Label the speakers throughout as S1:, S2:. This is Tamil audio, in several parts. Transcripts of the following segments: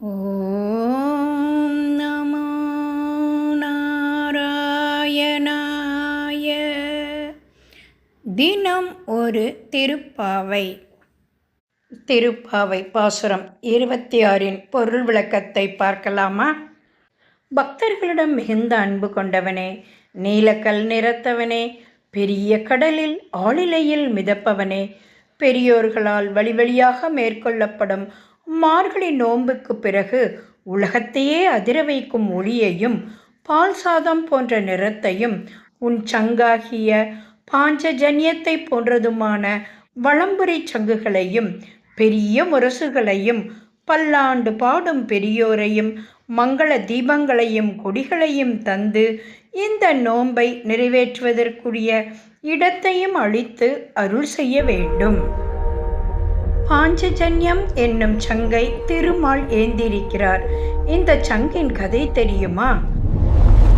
S1: ஓம் நமோ நாராயணாய. தினம் ஒரு திருப்பாவை. திருப்பாவை பாசுரம் 26 பொருள் விளக்கத்தை பார்க்கலாமா? பக்தர்களிடம் மிகுந்த அன்பு கொண்டவனே, நீலக்கல் நிறத்தவனே, பெரிய கடலில் ஆளிலையில் மிதப்பவனே, பெரியோர்களால் வழி வழியாக மேற்கொள்ளப்படும் மார்கழி நோன்புக்கு பிறகு உலகத்தையே அதிர வைக்கும் ஒளியையும் பால் சாதம் போன்ற நிறத்தையும் உன் சங்காகிய பாஞ்சஜன்யத்தை போன்றதுமான வளம்புரி சங்குகளையும் பெரிய முரசுகளையும் பல்லாண்டு பாடும் பெரியோரையும் மங்கள தீபங்களையும் கொடிகளையும் தந்து இந்த நோன்பை நிறைவேற்றுவதற்குரிய இடத்தையும் அளித்து அருள் செய்ய வேண்டும். பாஞ்சஜன்யம் என்னும் சங்கை திருமால் ஏந்திருக்கிறார். இந்த சங்கின் கதை தெரியுமா?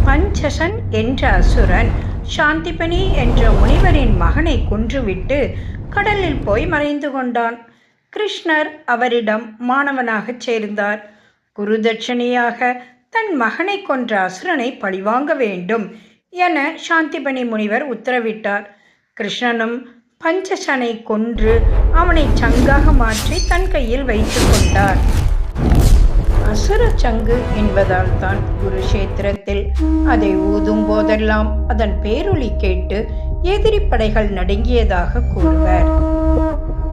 S1: பஞ்சசன் என்ற அசுரன் சாந்திபனி என்ற முனிவரின் மகனை கொன்றுவிட்டு கடலில் போய் மறைந்து கொண்டான். கிருஷ்ணர் அவரிடம் மாணவனாகச் சேர்ந்தார். குருதட்சணையாக தன் மகனை கொன்ற அசுரனை பழிவாங்க வேண்டும் என சாந்திபனி முனிவர் உத்தரவிட்டார். கிருஷ்ணனும் பஞ்சசனை கொன்று அவனை சங்காக மாற்றி தன் கையில் வைத்து கொண்டார். அசுர சங்கு என்பதால் தான் குருஷேத்திரத்தில் அதை ஊதும் போதெல்லாம் அதன் பேரொலி கேட்டு எதிரி படைகள் நடுங்கியதாக கூறுவர்.